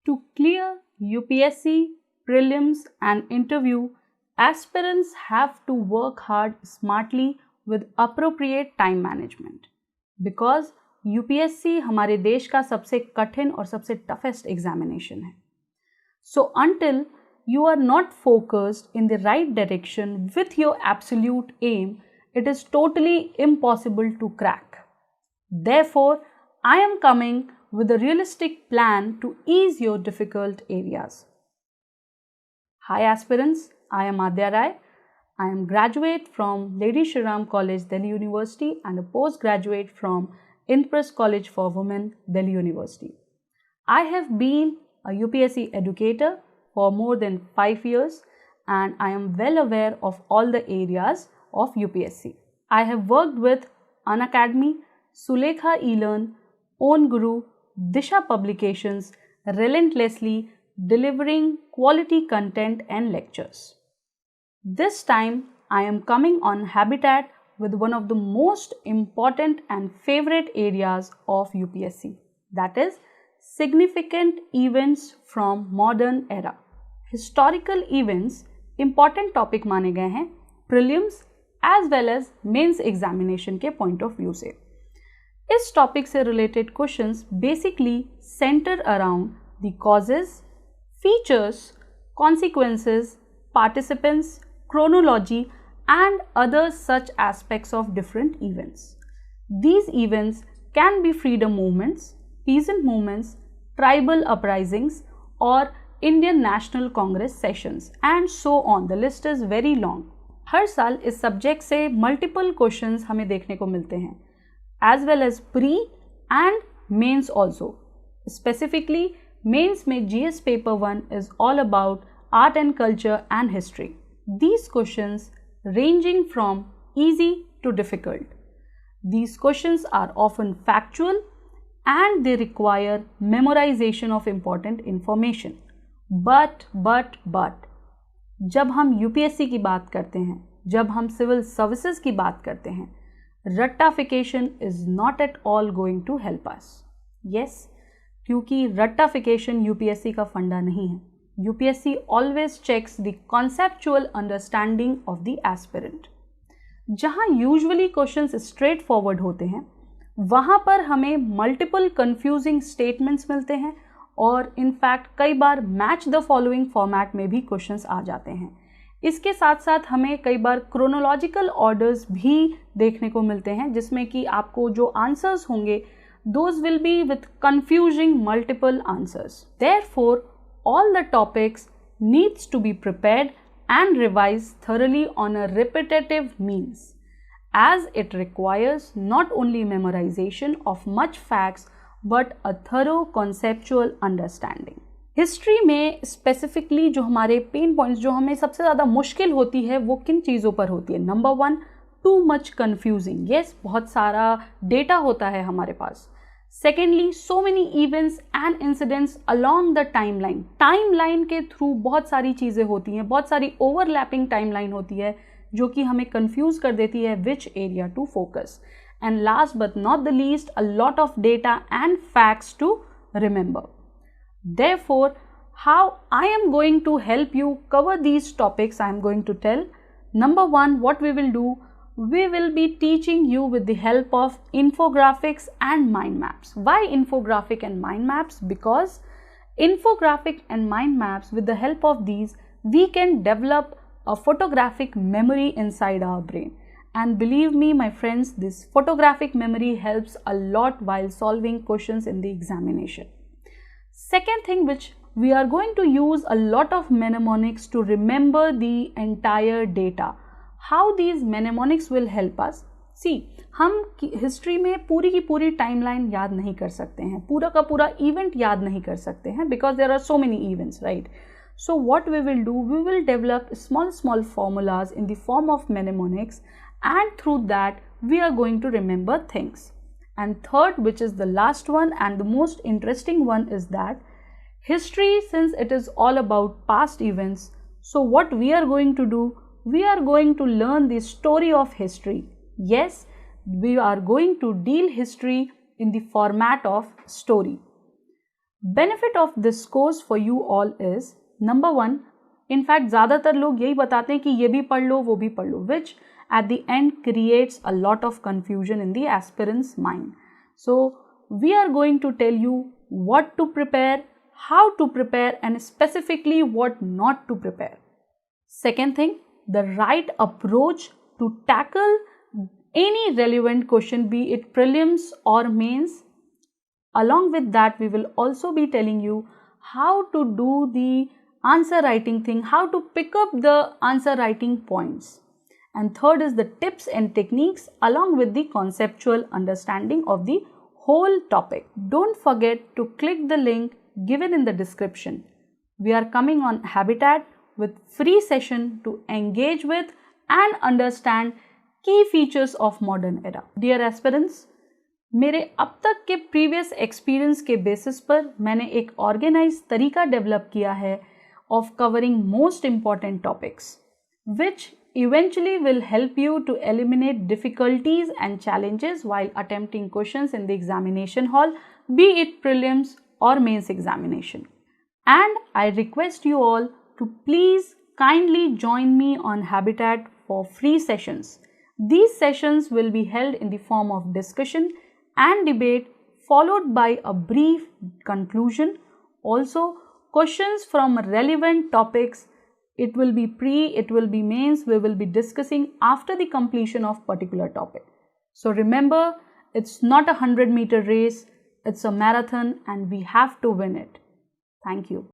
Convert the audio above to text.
To clear UPSC, prelims and interview, aspirants have to work hard smartly with appropriate time management. Because UPSC हमारे देश का सबसे कठिन और सबसे toughest examination है. So until you are not focused in the right direction with your absolute aim, it is totally impossible to crack. Therefore, I am coming with a realistic plan to ease your difficult areas. Hi aspirants, I am Adya Rai. I am graduate from Lady Shri Ram College, Delhi University and a postgraduate from Inpress College for Women, Delhi University. I have been a UPSC educator for more than 5 years and I am well aware of all the areas of UPSC. I have worked with Unacademy, Sulekha eLearn, Own Guru, Disha Publications relentlessly delivering quality content and lectures. This time I am coming on Habitat with one of the most important and favorite areas of UPSC, that is significant events from modern era. Historical events important topic माने गए हैं prelims as well as mains examination के point of view से. इस topic से related questions basically centre around the causes, features, consequences, participants, chronology and other such aspects of different events. These events can be freedom movements, peasant movements, tribal uprisings or Indian National Congress sessions and so on. The list is very long. हर साल इस subject से multiple questions हमें देखने को मिलते हैं as well as pre and mains also. Specifically, mains में GS paper 1 is all about art and culture and history. These questions ranging from easy to difficult. These questions are often factual and they require memorization of important information. But जब हम UPSC की बात करते हैं, जब हम civil services की बात करते हैं, रट्टाफिकेशन is not at all going to help us. Yes, क्योंकि रट्टाफिकेशन UPSC का फंडा नहीं है. UPSC always checks the conceptual understanding of the aspirant. जहाँ usually questions straight forward होते हैं, वहाँ पर हमें multiple confusing statements मिलते हैं और in fact कई बार match the following format में भी questions आ जाते हैं. इसके साथ साथ हमें कई बार क्रोनोलॉजिकल ऑर्डर्स भी देखने को मिलते हैं जिसमें कि आपको जो आंसर्स होंगे those will be with confusing multiple answers. Therefore all the topics needs to be prepared and revised thoroughly on a repetitive means as it requires not only memorization of much facts but a thorough conceptual understanding. History में specifically जो हमारे pen points जो हमें सबसे ज़्यादा मुश्किल होती है वो किन चीज़ों पर होती है. Number 1, too much confusing. Yes, बहुत सारा डेटा होता है हमारे पास. Secondly, so many events and incidents along the timeline. Timeline के थ्रू बहुत सारी चीज़ें होती हैं, बहुत सारी ओवरलैपिंग टाइमलाइन होती है जो कि हमें कन्फ्यूज कर देती है which area to focus. And last but not the least, a lot of data and facts to remember. Therefore, how I am going to help you cover these topics, I am going to tell. Number 1, what we will do, we will be teaching you with the help of infographics and mind maps. Why infographic and mind maps? Because infographic and mind maps, with the help of these, we can develop a photographic memory inside our brain. And believe me, my friends, this photographic memory helps a lot while solving questions in the examination. Second thing, which we are going to use a lot of mnemonics to remember the entire data. How these mnemonics will help us? See, हम history में पूरी की पूरी timeline याद नहीं कर सकते हैं, पूरा का पूरा इवेंट याद नहीं कर सकते हैं because there are so many events, right? So what we will do, we will develop small formulas in the form of mnemonics and through that we are going to remember things. And third, which is the last one and the most interesting one, is that history, since it is all about past events, so what we are going to do, we are going to learn the story of history. Yes, we are going to deal history in the format of story. Benefit of this course for you all is number 1, in fact ज़्यादातर लोग यही बताते हैं कि ये भी पढ़ लो वो भी पढ़ लो, which at the end creates a lot of confusion in the aspirant's mind. So we are going to tell you what to prepare, how to prepare, and specifically what not to prepare. Second thing, the right approach to tackle any relevant question, be it prelims or mains. Along with that, we will also be telling you how to do the answer writing thing, how to pick up the answer writing points. And third is the tips and techniques along with the conceptual understanding of the whole topic. Don't forget to click the link given in the description. We are coming on Habitat with free session to engage with and understand key features of modern era. Dear aspirants, मेरे अब तक के previous experience के basis पर मैंने एक organise तरीका develop किया है of covering most important topics which eventually will help you to eliminate difficulties and challenges while attempting questions in the examination hall, be it prelims or mains examination. And I request you all to please kindly join me on Habitat for free sessions. These sessions will be held in the form of discussion and debate followed by a brief conclusion. Also, questions from relevant topics. It will be pre, it will be mains, we will be discussing after the completion of particular topic. So remember, it's not a 100-meter race, it's a marathon and we have to win it. Thank you.